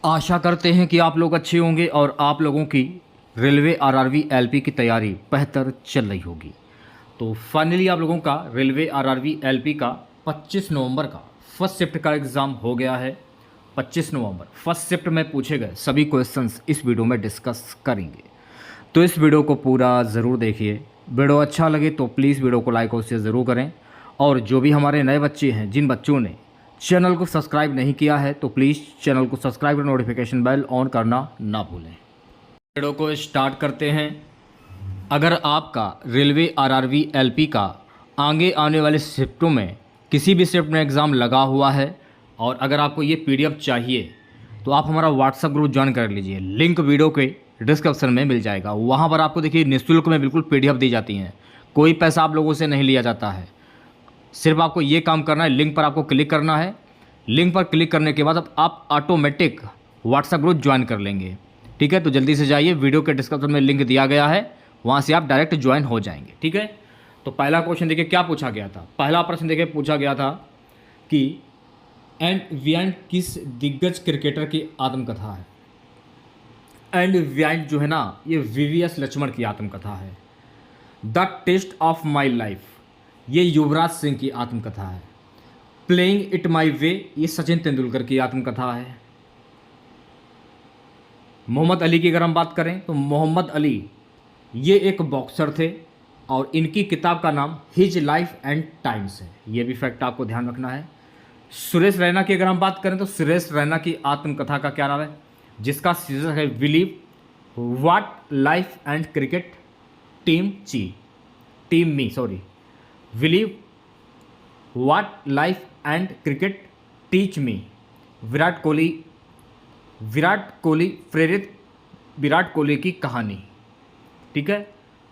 आशा करते हैं कि आप लोग अच्छे होंगे और आप लोगों की रेलवे आरआरबी एलपी की तैयारी बेहतर चल रही होगी। तो फाइनली आप लोगों का रेलवे आरआरबी एलपी का 25 नवंबर का फर्स्ट शिफ्ट का एग्ज़ाम हो गया है। 25 नवंबर फर्स्ट शिफ्ट में पूछे गए सभी क्वेश्चंस इस वीडियो में डिस्कस करेंगे, तो इस वीडियो को पूरा ज़रूर देखिए। वीडियो अच्छा लगे तो प्लीज़ वीडियो को लाइक और शेयर ज़रूर करें। और जो भी हमारे नए बच्चे हैं, जिन बच्चों ने चैनल को सब्सक्राइब नहीं किया है, तो प्लीज़ चैनल को सब्सक्राइब और नोटिफिकेशन बेल ऑन करना ना भूलें। वीडियो को स्टार्ट करते हैं। अगर आपका रेलवे आरआरबी एलपी का आगे आने वाले शिफ्टों में किसी भी शिफ्ट में एग्ज़ाम लगा हुआ है और अगर आपको ये पीडीएफ चाहिए तो आप हमारा व्हाट्सएप ग्रुप ज्वाइन कर लीजिए। लिंक वीडियो के डिस्क्रिप्शन में मिल जाएगा। वहाँ पर आपको देखिए निःशुल्क में बिल्कुल पीडीएफ दी जाती हैं। कोई पैसा आप लोगों से नहीं लिया जाता है। सिर्फ आपको ये काम करना है, लिंक पर आपको क्लिक करना है। लिंक पर क्लिक करने के बाद अब आप ऑटोमेटिक व्हाट्सएप ग्रुप ज्वाइन कर लेंगे। ठीक है, तो जल्दी से जाइए, वीडियो के डिस्क्रिप्शन में लिंक दिया गया है, वहाँ से आप डायरेक्ट ज्वाइन हो जाएंगे। ठीक है, तो पहला क्वेश्चन देखिए क्या पूछा गया था। पहला प्रश्न देखिए पूछा गया था कि एंड वियांड किस दिग्गज क्रिकेटर की आत्मकथा है। एंड वियांड जो है ना, ये वीवीएस लक्ष्मण की आत्मकथा है। The test of my life, ये युवराज सिंह की आत्मकथा है। प्लेइंग इट माई वे, ये सचिन तेंदुलकर की आत्मकथा है। मोहम्मद अली की अगर हम बात करें तो मोहम्मद अली ये एक बॉक्सर थे और इनकी किताब का नाम हिज लाइफ एंड टाइम्स है। ये भी फैक्ट आपको ध्यान रखना है। सुरेश रैना की अगर हम बात करें तो सुरेश रैना की आत्मकथा का क्या नाम है, जिसका शीर्षक है believe what life and cricket team me believe what life and cricket teach me. Virat Kohli प्रेरित विराट कोहली की कहानी। ठीक है,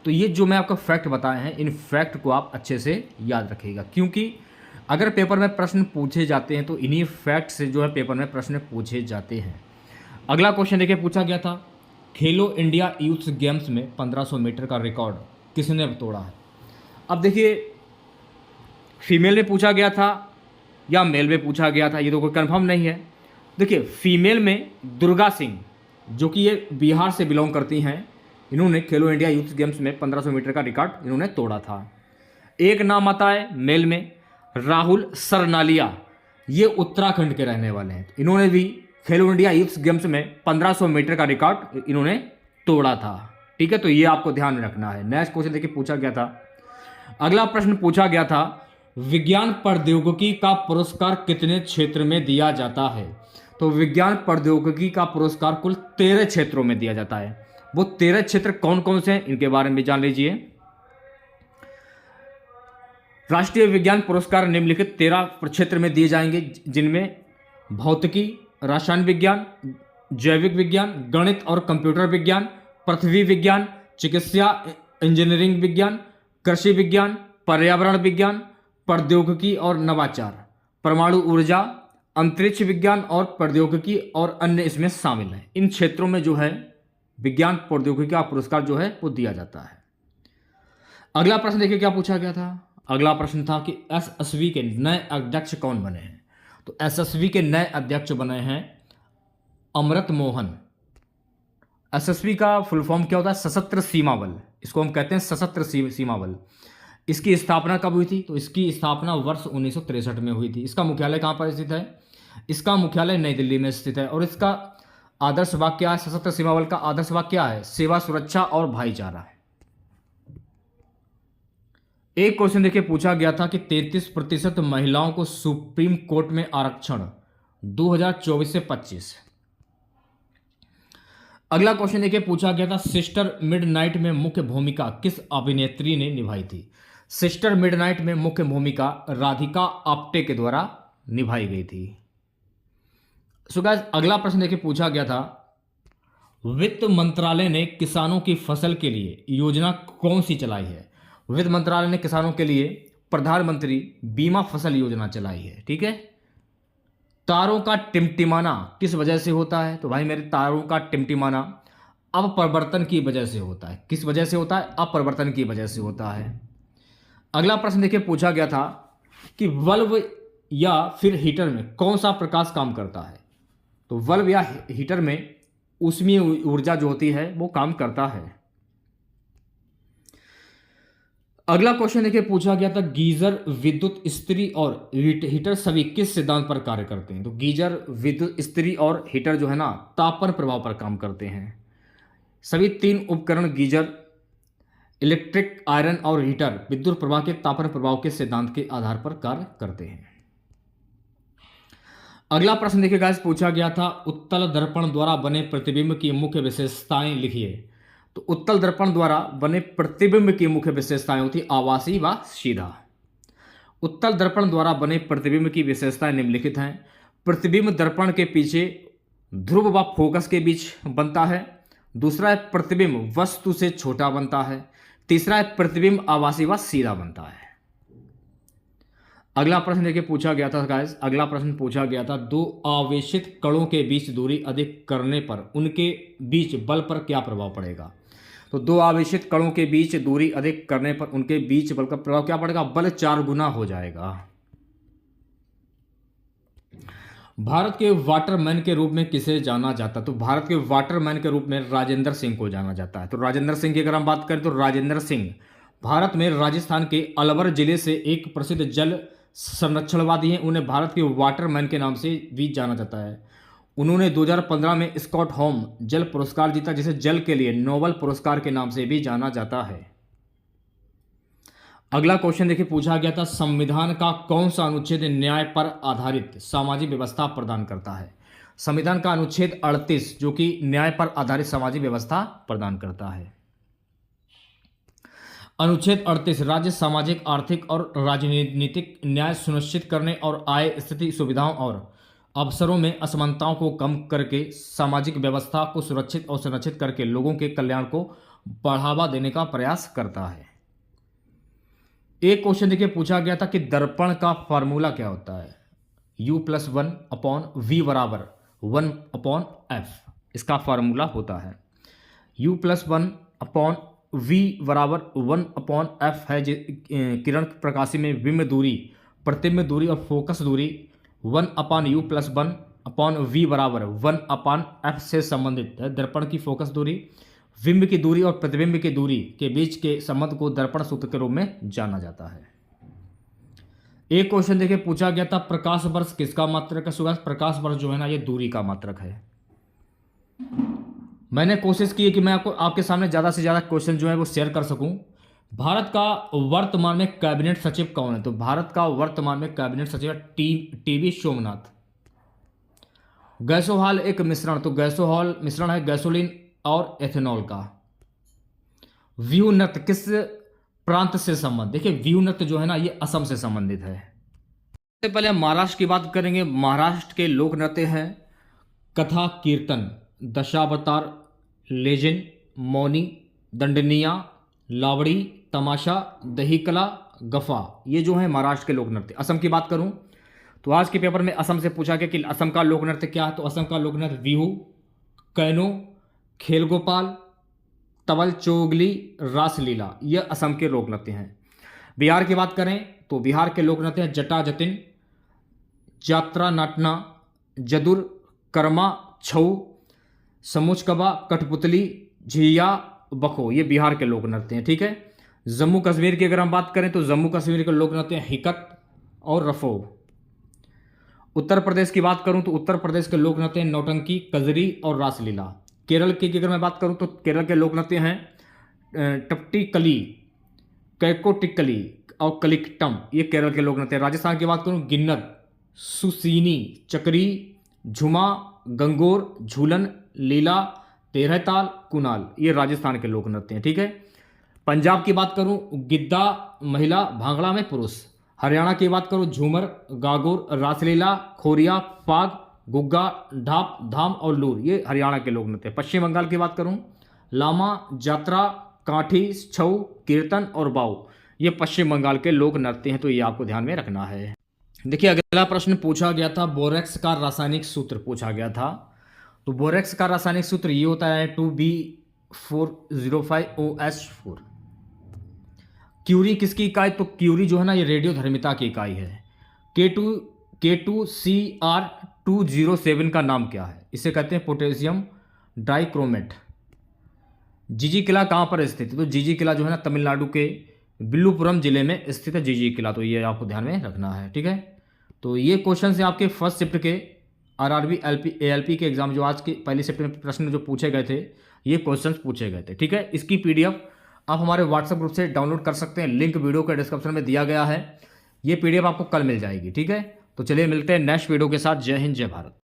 तो ये जो मैं आपको फैक्ट बताए हैं, इन फैक्ट को आप अच्छे से याद रखिएगा, क्योंकि अगर पेपर में प्रश्न पूछे जाते हैं तो इन्हीं फैक्ट से जो है पेपर में प्रश्न पूछे जाते हैं। अगला क्वेश्चन देखिए पूछा गया था, खेलो इंडिया यूथ गेम्स में 1500 मीटर का रिकॉर्ड किसने तोड़ा है। अब देखिए फीमेल में पूछा गया था या मेल में पूछा गया था, ये तो कोई कंफर्म नहीं है। देखिए फीमेल में दुर्गा सिंह, जो कि ये बिहार से बिलोंग करती हैं, इन्होंने खेलो इंडिया यूथ गेम्स में 1500 मीटर का रिकॉर्ड इन्होंने तोड़ा था। एक नाम आता है मेल में राहुल सरनालिया, ये उत्तराखंड के रहने वाले हैं। इन्होंने भी खेलो इंडिया यूथ गेम्स में 1500 मीटर का रिकॉर्ड इन्होंने तोड़ा था। ठीक है, तो ये आपको ध्यान में रखना है। नेक्स्ट क्वेश्चन देखिए पूछा गया था, अगला प्रश्न पूछा गया था, विज्ञान प्रौद्योगिकी का पुरस्कार कितने क्षेत्र में दिया जाता है। तो विज्ञान प्रौद्योगिकी का पुरस्कार कुल 13 क्षेत्रों में दिया जाता है। वो 13 क्षेत्र कौन कौन से हैं, इनके बारे में जान लीजिए। राष्ट्रीय विज्ञान पुरस्कार निम्नलिखित 13 क्षेत्र में दिए जाएंगे, जिनमें भौतिकी, रसायन विज्ञान, जैविक विज्ञान, गणित और कंप्यूटर विज्ञान, पृथ्वी विज्ञान, चिकित्सा इंजीनियरिंग विज्ञान, कृषि विज्ञान, पर्यावरण विज्ञान, प्रौद्योगिकी और नवाचार, परमाणु ऊर्जा, अंतरिक्ष विज्ञान और प्रौद्योगिकी और अन्य इसमें शामिल हैं। इन क्षेत्रों में जो है विज्ञान प्रौद्योगिकी का पुरस्कार जो है वो दिया जाता है। अगला प्रश्न देखिए क्या पूछा गया था। अगला प्रश्न था कि एसएसबी के नए अध्यक्ष कौन बने हैं। तो एसएसबी के नए अध्यक्ष बने हैं अमृत मोहन। एसएसबी का फुल फॉर्म क्या होता है, सशस्त्र सीमा बल, इसको हम कहते हैं सशस्त्र सीमा बल। इसकी स्थापना कब हुई थी, तो इसकी स्थापना वर्ष 1963 में हुई थी। इसका मुख्यालय कहाँ पर स्थित है, इसका मुख्यालय नई दिल्ली में स्थित है। और इसका आदर्श वाक्य क्या है, सशस्त्र सीमा बल का आदर्श वाक्य क्या है, सेवा, सुरक्षा और भाईचारा है। एक क्वेश्चन देखिए पूछा गया था कि 33% महिलाओं को सुप्रीम कोर्ट में आरक्षण 2024 से 25। अगला क्वेश्चन देखिए पूछा गया था, सिस्टर मिडनाइट में मुख्य भूमिका किस अभिनेत्री ने निभाई थी। सिस्टर मिडनाइट में मुख्य भूमिका राधिका आप्टे के द्वारा निभाई गई थी। सो गाइस अगला प्रश्न देखिए पूछा गया था, वित्त मंत्रालय ने किसानों की फसल के लिए योजना कौन सी चलाई है। वित्त मंत्रालय ने किसानों के लिए प्रधानमंत्री बीमा फसल योजना चलाई है। ठीक है, तारों का टिमटिमाना किस वजह से होता है। तो भाई मेरे तारों का टिमटिमाना अपरिवर्तन की वजह से होता है। किस वजह से होता है, अपरिवर्तन की वजह से होता है। अगला प्रश्न देखिए पूछा गया था कि बल्ब या फिर हीटर में कौन सा प्रकाश काम करता है। तो बल्ब या हीटर में ऊष्मीय ऊर्जा जो होती है वो काम करता है। अगला क्वेश्चन देखिए पूछा गया था, गीजर, विद्युत इस्त्री और हीटर सभी किस सिद्धांत पर कार्य करते हैं? तो गीजर, विद्युत इस्त्री और हीटर जो है ना तापन प्रभाव पर काम करते हैं। सभी तीन उपकरण गीजर, इलेक्ट्रिक आयरन और हीटर विद्युत प्रवाह के तापन प्रभाव के सिद्धांत के आधार पर कार्य करते हैं। अगला प्रश्न देखिए गाइस पूछा गया था, उत्तल दर्पण द्वारा बने प्रतिबिंब की मुख्य विशेषताएं लिखिए। तो उत्तल दर्पण द्वारा बने प्रतिबिंब की मुख्य विशेषताएं होती आभासी व सीधा। उत्तल दर्पण द्वारा बने प्रतिबिंब की विशेषताएं निम्नलिखित हैं। प्रतिबिंब दर्पण के पीछे ध्रुव व फोकस के बीच बनता है। दूसरा है प्रतिबिंब वस्तु से छोटा बनता है। तीसरा है प्रतिबिंब आभासी व सीधा बनता है। अगला प्रश्न देखिए पूछा गया था गाइस, अगला प्रश्न पूछा गया था, दो आवेशित कणों के बीच दूरी अधिक करने पर उनके बीच बल पर क्या प्रभाव पड़ेगा? तो दो आवेशित कणों के बीच दूरी अधिक करने पर उनके बीच बल का प्रभाव क्या पड़ेगा? बल 4 गुना हो जाएगा। भारत के वाटरमैन के रूप में किसे जाना जाता है? तो भारत के वाटरमैन के रूप में राजेंद्र सिंह को जाना जाता है। तो राजेंद्र सिंह की अगर हम बात करें तो राजेंद्र सिंह भारत में राजस्थान के अलवर जिले से एक प्रसिद्ध जल संरक्षणवादी हैं। उन्हें भारत के वाटरमैन के नाम से भी जाना जाता है। उन्होंने 2015 में स्टॉकहोम जल पुरस्कार जीता, जिसे जल के लिए नोबेल पुरस्कार के नाम से भी जाना जाता है। अगला क्वेश्चन देखिए पूछा गया था, संविधान का कौन सा अनुच्छेद न्याय पर आधारित सामाजिक व्यवस्था प्रदान करता है? संविधान का अनुच्छेद 38 जो कि न्याय पर आधारित सामाजिक व्यवस्था प्रदान करता है। अनुच्छेद 38 राज्य सामाजिक, आर्थिक और राजनीतिक न्याय सुनिश्चित करने और आय, स्थिति, सुविधाओं और अवसरों में असमानताओं को कम करके सामाजिक व्यवस्था को सुरक्षित और संरक्षित करके लोगों के कल्याण को बढ़ावा देने का प्रयास करता है। एक क्वेश्चन देखिए पूछा गया था कि दर्पण का फार्मूला क्या होता है? U+1/V बराबर 1/F इसका फार्मूला होता है। U+1/V बराबर 1/F है। किरण प्रकाशी में बिंब दूरी, प्रतिबिंब दूरी और फोकस दूरी 1/U+1/V बराबर 1/F से संबंधित है। दर्पण की फोकस दूरी, बिंब की दूरी और प्रतिबिंब की दूरी के बीच के संबंध को दर्पण सूत्र के रूप में जाना जाता है। एक क्वेश्चन देखिए पूछा गया था, प्रकाश वर्ष किसका मात्रक है? सुबह प्रकाश वर्ष जो है ना ये दूरी का मात्रक है। मैंने कोशिश की है कि मैं आपके सामने ज़्यादा से ज़्यादा क्वेश्चन जो है वो शेयर कर सकूं। भारत का वर्तमान में कैबिनेट सचिव कौन है? तो भारत का वर्तमान में कैबिनेट सचिव टीवी सोमनाथ। गैसोहॉल एक मिश्रण, तो गैसोहॉल मिश्रण है गैसोलीन और एथेनॉल का। व्यू नृत्य किस प्रांत से संबंध? देखिए व्यू नृत्य जो है ना ये असम से संबंधित है। सबसे पहले हम महाराष्ट्र की बात करेंगे। महाराष्ट्र के लोक नृत्य हैं कथा, कीर्तन, दशावतार, लेजिन, मौनी, दंडनिया, लावड़ी, तमाशा, दहीकला, गफा, ये जो है महाराष्ट्र के लोक नृत्य। असम की बात करूं तो आज के पेपर में असम से पूछा गया कि असम का लोक नृत्य क्या है? तो असम का लोक नृत्य बिहू, कैनो, खेल गोपाल, तवल चोगली, रासलीला, ये असम के लोक नृत्य हैं। बिहार की बात करें तो बिहार के लोक नृत्य हैं जटा जतिन, जात्रा नाटना, जदुर, कर्मा, छऊ, समूचकबा, कठपुतली, झिया, बखो, ये बिहार के लोक नृत्य हैं। ठीक है। जम्मू कश्मीर की अगर हम बात करें तो जम्मू कश्मीर के लोक नृत्य हैं हिकत और रफो। उत्तर प्रदेश की बात करूं तो उत्तर प्रदेश के लोक नृत्य हैं नौटंकी, कजरी और रासलीला। केरल की अगर मैं बात करूं तो केरल के लोक नृत्य हैं टप्टिकली, कैकोटिकली और कलिकटम, ये केरल के लोक नृत्य हैं। राजस्थान की बात करूं गिन्नर, सुसीनी, चक्री, झुमा, गंगोर, झूलन, लीला, तेरहताल, कुनाल, ये राजस्थान के लोक नृत्य हैं। ठीक है। पंजाब की बात करूं गिद्दा महिला, भांगड़ा में पुरुष। हरियाणा की बात करूं झूमर, गागुर, रासलीला, खोरिया, फाग, गुग्गा, ढाप, धाम और लूर, ये हरियाणा के लोक नृत्य। पश्चिम बंगाल की बात करूं लामा, जात्रा, काठी, छऊ, कीर्तन और बाऊ, ये पश्चिम बंगाल के लोक नृत्य हैं। तो ये आपको ध्यान में रखना है। देखिए अगला प्रश्न पूछा गया था, बोरेक्स का रासायनिक सूत्र पूछा गया था। तो बोरेक्स का रासायनिक सूत्र ये होता है 2B405OH4। क्यूरी किसकी इकाई? तो क्यूरी जो है ना ये रेडियोधर्मिता की इकाई है। K2CR 207 का नाम क्या है? इसे कहते हैं पोटेशियम डाइक्रोमेट। जीजी किला कहाँ पर स्थित है? तो जीजी किला जो है ना तमिलनाडु के विल्लुपुरम जिले में स्थित है जीजी किला, तो ये आपको ध्यान में रखना है, ठीक है। तो ये क्वेश्चन है आपके फर्स्ट शिफ्ट के आरआरबी एलपी एएलपी के एग्जाम जो आज के पहली शिफ्ट में प्रश्न जो पूछे गए थे, ये क्वेश्चंस पूछे गए थे, ठीक है। इसकी पीडीएफ आप हमारे व्हाट्सएप ग्रुप से डाउनलोड कर सकते हैं, लिंक वीडियो के डिस्क्रिप्शन में दिया गया है। ये पीडीएफ आपको कल मिल जाएगी, ठीक है। तो चलिए मिलते हैं नेक्स्ट वीडियो के साथ। जय हिंद, जय भारत।